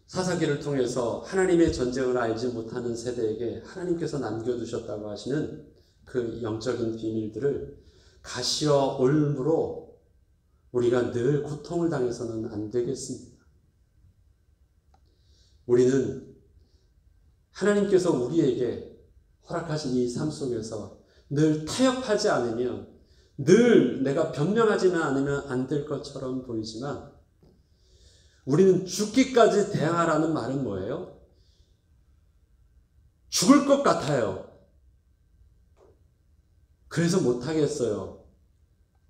Speaker 2: 사사기를 통해서 하나님의 전쟁을 알지 못하는 세대에게 하나님께서 남겨두셨다고 하시는 그 영적인 비밀들을 가시와 올무로 우리가 늘 고통을 당해서는 안 되겠습니다. 우리는 하나님께서 우리에게 허락하신 이 삶 속에서 늘 타협하지 않으면, 늘 내가 변명하지만 않으면 안 될 것처럼 보이지만, 우리는 죽기까지 대항하라는 말은 뭐예요? 죽을 것 같아요. 그래서 못하겠어요.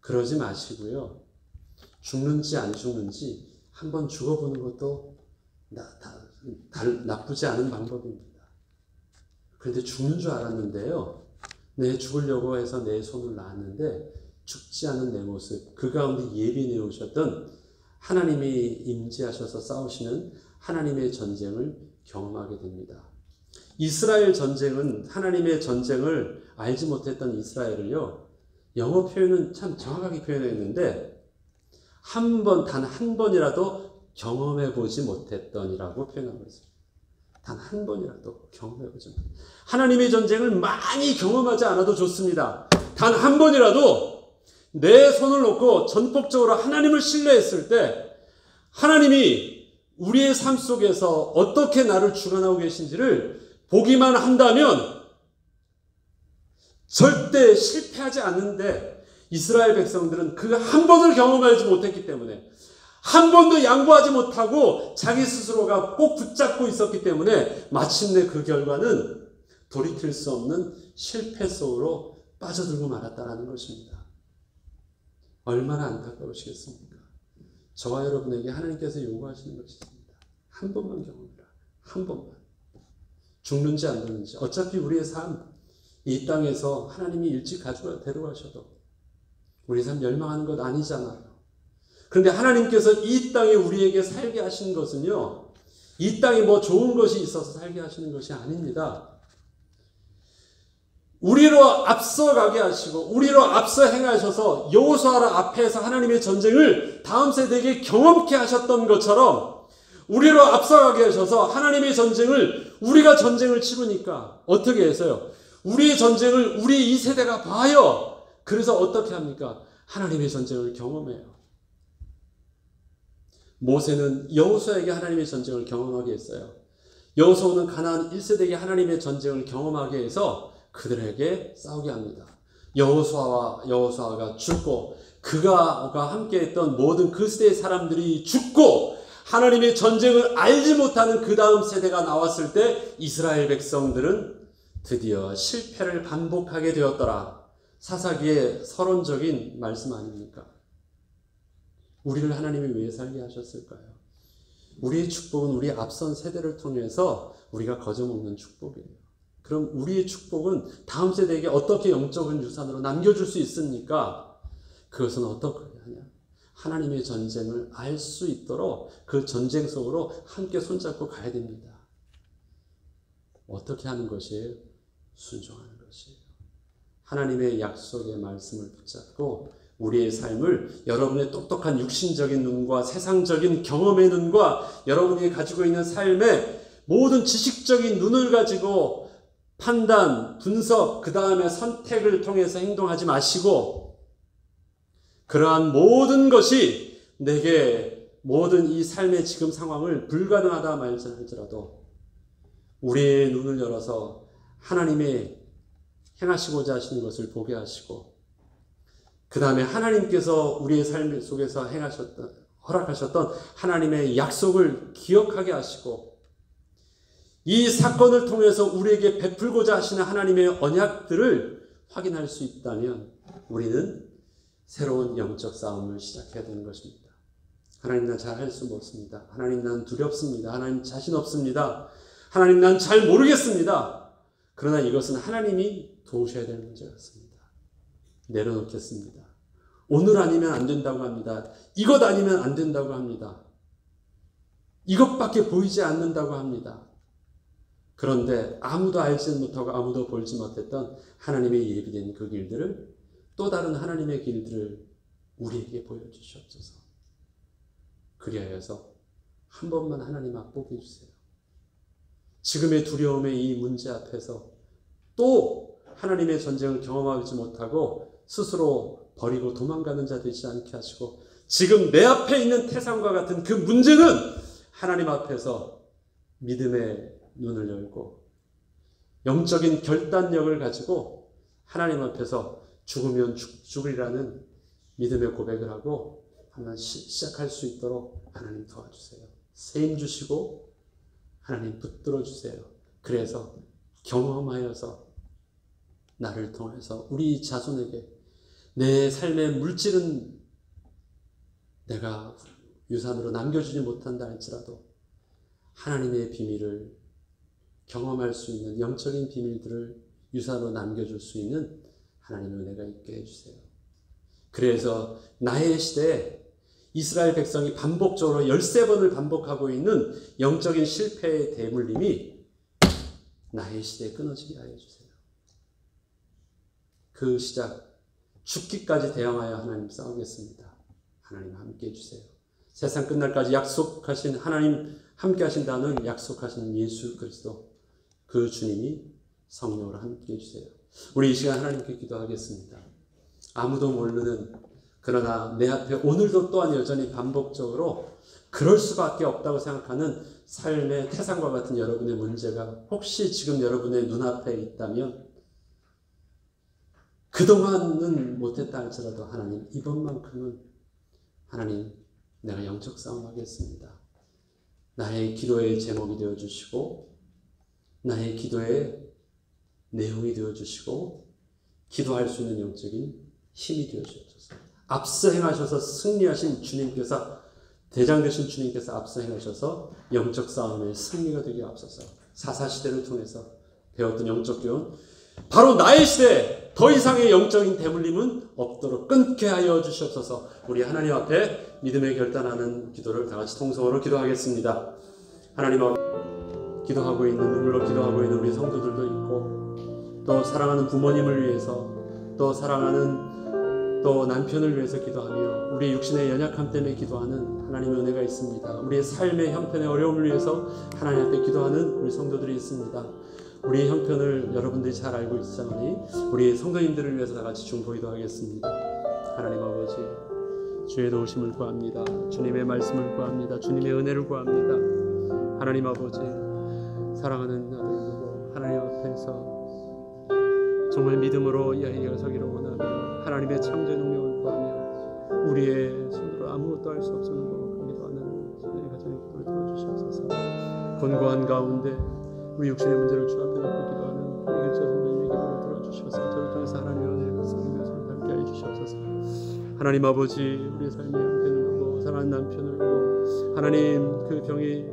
Speaker 2: 그러지 마시고요. 죽는지 안 죽는지 한번 죽어보는 것도 나쁘지 않은 방법입니다. 그런데 죽는 줄 알았는데요. 죽으려고 해서 내 손을 놨는데 죽지 않은 내 모습, 그 가운데 예비해 오셨던 하나님이 임재하셔서 싸우시는 하나님의 전쟁을 경험하게 됩니다. 이스라엘 전쟁은 하나님의 전쟁을 알지 못했던 이스라엘을요, 영어 표현은 참 정확하게 표현했는데 단 한 번이라도 경험해보지 못했던이라고 표현하고 있습니다. 단 한 번이라도 경험해보지 못했던. 하나님의 전쟁을 많이 경험하지 않아도 좋습니다. 단 한 번이라도 내 손을 놓고 전폭적으로 하나님을 신뢰했을 때 하나님이 우리의 삶 속에서 어떻게 나를 주관하고 계신지를 보기만 한다면 절대 실패하지 않는데, 이스라엘 백성들은 그 한 번을 경험하지 못했기 때문에, 한 번도 양보하지 못하고 자기 스스로가 꼭 붙잡고 있었기 때문에 마침내 그 결과는 돌이킬 수 없는 실패 속으로 빠져들고 말았다는 것입니다. 얼마나 안타까우시겠습니까? 저와 여러분에게 하나님께서 요구하시는 것이 있습니다. 한 번만 경험해라. 한 번만. 죽는지 안 죽는지. 어차피 우리의 삶, 이 땅에서 하나님이 일찍 데려가셔도 우리 삶 멸망하는 것 아니잖아요. 그런데 하나님께서 이 땅에 우리에게 살게 하시는 것은요, 이 땅에 뭐 좋은 것이 있어서 살게 하시는 것이 아닙니다. 우리로 앞서가게 하시고 우리로 앞서 행하셔서 여호수아 앞에서 하나님의 전쟁을 다음 세대에게 경험케 하셨던 것처럼 우리로 앞서가게 하셔서 하나님의 전쟁을, 우리가 전쟁을 치르니까 어떻게 해서요? 우리의 전쟁을 우리 이 세대가 봐요. 그래서 어떻게 합니까? 하나님의 전쟁을 경험해요. 모세는 여호수아에게 하나님의 전쟁을 경험하게 했어요. 여호수아는 가나안 1세대에게 하나님의 전쟁을 경험하게 해서 그들에게 싸우게 합니다. 여호수아가 죽고 그가 함께했던 모든 그 세대의 사람들이 죽고 하나님의 전쟁을 알지 못하는 그 다음 세대가 나왔을 때 이스라엘 백성들은 드디어 실패를 반복하게 되었더라. 사사기의 서론적인 말씀 아닙니까? 우리를 하나님이 왜 살게 하셨을까요? 우리의 축복은 우리 앞선 세대를 통해서 우리가 거저먹는 축복이에요. 그럼 우리의 축복은 다음 세대에게 어떻게 영적인 유산으로 남겨줄 수 있습니까? 그것은 어떻게 하냐? 하나님의 전쟁을 알 수 있도록 그 전쟁 속으로 함께 손잡고 가야 됩니다. 어떻게 하는 것이에요? 순종하는 것이에요. 하나님의 약속의 말씀을 붙잡고 우리의 삶을 여러분의 똑똑한 육신적인 눈과 세상적인 경험의 눈과 여러분이 가지고 있는 삶의 모든 지식적인 눈을 가지고 판단, 분석, 그 다음에 선택을 통해서 행동하지 마시고, 그러한 모든 것이 내게 모든 이 삶의 지금 상황을 불가능하다 말할지라도 우리의 눈을 열어서 하나님의 행하시고자 하시는 것을 보게 하시고, 그 다음에 하나님께서 우리의 삶 속에서 허락하셨던 하나님의 약속을 기억하게 하시고, 이 사건을 통해서 우리에게 베풀고자 하시는 하나님의 언약들을 확인할 수 있다면 우리는 새로운 영적 싸움을 시작해야 되는 것입니다. 하나님, 난 잘할 수 없습니다. 하나님, 난 두렵습니다. 하나님, 자신 없습니다. 하나님, 난 잘 모르겠습니다. 그러나 이것은 하나님이 도우셔야 되는 문제 같습니다. 내려놓겠습니다. 오늘 아니면 안 된다고 합니다. 이것 아니면 안 된다고 합니다. 이것밖에 보이지 않는다고 합니다. 그런데 아무도 알지 못하고 아무도 볼지 못했던 하나님의 예비된 그 길들을, 또 다른 하나님의 길들을 우리에게 보여주시옵소서. 그리하여서 한 번만 하나님 앞보게 해주세요. 지금의 두려움의 이 문제 앞에서 또 하나님의 전쟁을 경험하지 못하고 스스로 버리고 도망가는 자 되지 않게 하시고, 지금 내 앞에 있는 태산과 같은 그 문제는 하나님 앞에서 믿음의 눈을 열고 영적인 결단력을 가지고 하나님 앞에서 죽으면 죽으리라는 믿음의 고백을 하고 한번 시작할 수 있도록 하나님 도와주세요. 세임 주시고 하나님 붙들어 주세요. 그래서 경험하여서 나를 통해서 우리 자손에게 내 삶의 물질은 내가 유산으로 남겨주지 못한다 할지라도 하나님의 비밀을 경험할 수 있는, 영적인 비밀들을 유산으로 남겨줄 수 있는 하나님의 은혜가 있게 해주세요. 그래서 나의 시대에 이스라엘 백성이 반복적으로 13번을 반복하고 있는 영적인 실패의 대물림이 나의 시대에 끊어지게 하여 주세요. 그 시작, 죽기까지 대항하여 하나님 싸우겠습니다. 하나님 함께 해주세요. 세상 끝날까지 약속하신 하나님 함께 하신다는 약속하신 예수 그리스도, 그 주님이 성령으로 함께 해주세요. 우리 이 시간 하나님께 기도하겠습니다. 아무도 모르는, 그러나 내 앞에 오늘도 또한 여전히 반복적으로 그럴 수밖에 없다고 생각하는 삶의 태산과 같은 여러분의 문제가 혹시 지금 여러분의 눈앞에 있다면, 그동안은 못했다 할지라도 하나님, 이번만큼은 하나님, 내가 영적 싸움하겠습니다. 나의 기도의 제목이 되어주시고 나의 기도의 내용이 되어주시고 기도할 수 있는 영적인 힘이 되어주옵소서. 앞서 행하셔서 승리하신 주님께서, 대장 되신 주님께서 앞서 행하셔서 영적 싸움의 승리가 되게 하옵소서. 사사시대를 통해서 배웠던 영적 교훈, 바로 나의 시대에 더 이상의 영적인 대물림은 없도록 끊게 하여 주시옵소서. 우리 하나님 앞에 믿음의 결단하는 기도를 다 같이 통성으로 기도하겠습니다. 하나님 앞에 기도하고 있는, 눈물로 기도하고 있는 우리 성도들도 있고, 또 사랑하는 부모님을 위해서, 또 사랑하는 또 남편을 위해서 기도하며 우리 육신의 연약함 때문에 기도하는 하나님의 은혜가 있습니다. 우리의 삶의 형편의 어려움을 위해서 하나님 앞에 기도하는 우리 성도들이 있습니다. 우리의 형편을 여러분들이 잘 알고 있사오니 우리 성도님들을 위해서 다 같이 중보기도 하겠습니다. 하나님 아버지, 주의 도우심을 구합니다. 주님의 말씀을 구합니다. 주님의 은혜를 구합니다. 하나님 아버지, 사랑하는 아들들도 하나님 앞에서 정말 믿음으로 이어서기를 원하며 하나님의 창조 능력을 구하며 우리의 손으로 아무것도 할 수 없음을 고백하기도 하는 저희 가정의 기도를 들어주시옵소서. 권고한 가운데 우리 육신의 문제를 주 앞에 놓고 기도하는 우리 교체 선배님의 기도를 들어주셔서 저를 통해서 하나님의 은혜를 성령의 손을 함께 하여 주시옵소서. 하나님 아버지, 우리의 삶의 형편을 보고 사랑하는 남편을 보고 하나님 그 병이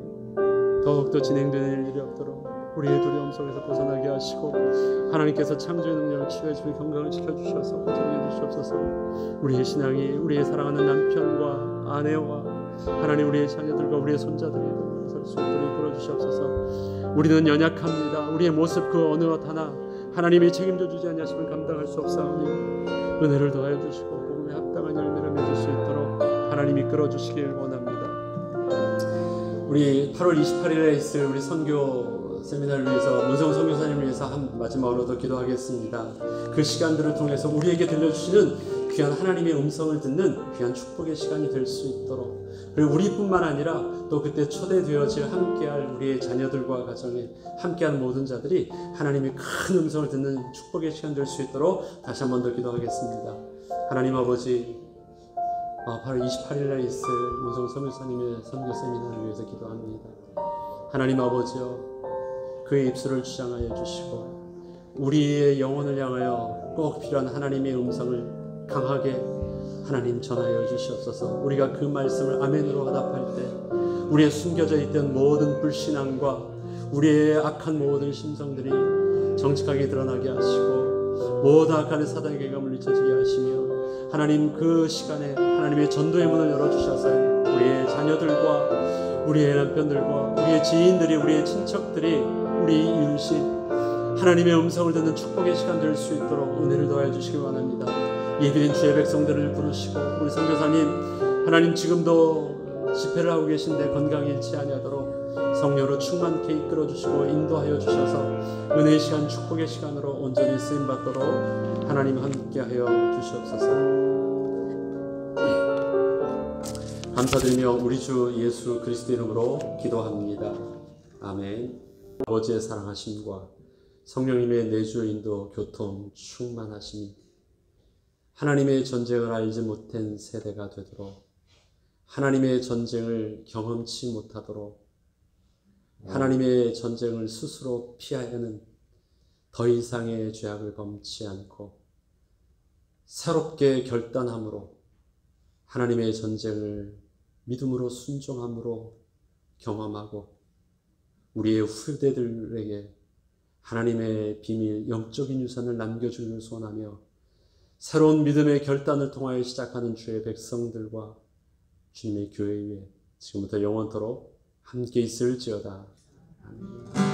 Speaker 2: 더욱더 진행되는 일이 없도록 우리의 두려움 속에서 벗어나게 하시고 하나님께서 창조의 능력을 치유해주시고 건강을 지켜주셔서 보장해 주시옵소서. 우리의 신앙이 우리의 사랑하는 남편과 아내와 하나님 우리의 자녀들과 우리의 손자들이 설 수 있도록 이끌어 주시옵소서. 우리는 연약합니다. 우리의 모습 그 어느 것 하나 하나님이 책임져 주지 않으시면 감당할 수 없사오니 은혜를 더하여 주시고 복음에 합당한 열매를 맺을 수 있도록 하나님이 이끌어 주시길 원합니다. 우리 8월 28일에 있을 우리 선교 세미나를 위해서 문성 선교사님을 위해서 한 마지막으로 더 기도하겠습니다. 그 시간들을 통해서 우리에게 들려주시는 귀한 하나님의 음성을 듣는 귀한 축복의 시간이 될 수 있도록, 그리고 우리뿐만 아니라 또 그때 초대되어질 함께할 우리의 자녀들과 가정에 함께하는 모든 자들이 하나님의 큰 음성을 듣는 축복의 시간 될 수 있도록 다시 한 번 더 기도하겠습니다. 하나님 아버지, 8월 28일 날 있을 문성 선교사님의 선교 세미나를 위해서 기도합니다. 하나님 아버지여, 그의 입술을 주장하여 주시고 우리의 영혼을 향하여 꼭 필요한 하나님의 음성을 강하게 하나님 전하여 주시옵소서. 우리가 그 말씀을 아멘으로 화답할 때 우리의 숨겨져 있던 모든 불신앙과 우리의 악한 모든 심성들이 정직하게 드러나게 하시고 모든 악한 사단에게 물리쳐지게 하시며, 하나님 그 시간에 하나님의 전도의 문을 열어주셔서 우리의 자녀들과 우리의 남편들과 우리의 지인들이, 우리의 친척들이, 우리 이웃이 하나님의 음성을 듣는 축복의 시간 될 수 있도록 은혜를 더하여 주시기 원합니다. 예비된 주의 백성들을 부르시고 우리 선교사님, 하나님 지금도 집회를 하고 계신데 건강이 잃지 아니하도록 성령으로 충만케 이끌어 주시고 인도하여 주셔서 은혜의 시간, 축복의 시간으로 온전히 쓰임 받도록 하나님 함께하여 주시옵소서. 감사드리며 우리 주 예수 그리스도 이름으로 기도합니다. 아멘. 아버지의 사랑하심과 성령님의 내주 인도 교통 충만하심이 하나님의 전쟁을 알지 못한 세대가 되도록, 하나님의 전쟁을 경험치 못하도록, 하나님의 전쟁을 스스로 피하려는 더 이상의 죄악을 범치 않고 새롭게 결단함으로 하나님의 전쟁을 믿음으로 순종함으로 경험하고 우리의 후대들에게 하나님의 비밀, 영적인 유산을 남겨주기를 소원하며 새로운 믿음의 결단을 통하여 시작하는 주의 백성들과 주님의 교회 위에 지금부터 영원토록 함께 있을지어다. 아멘.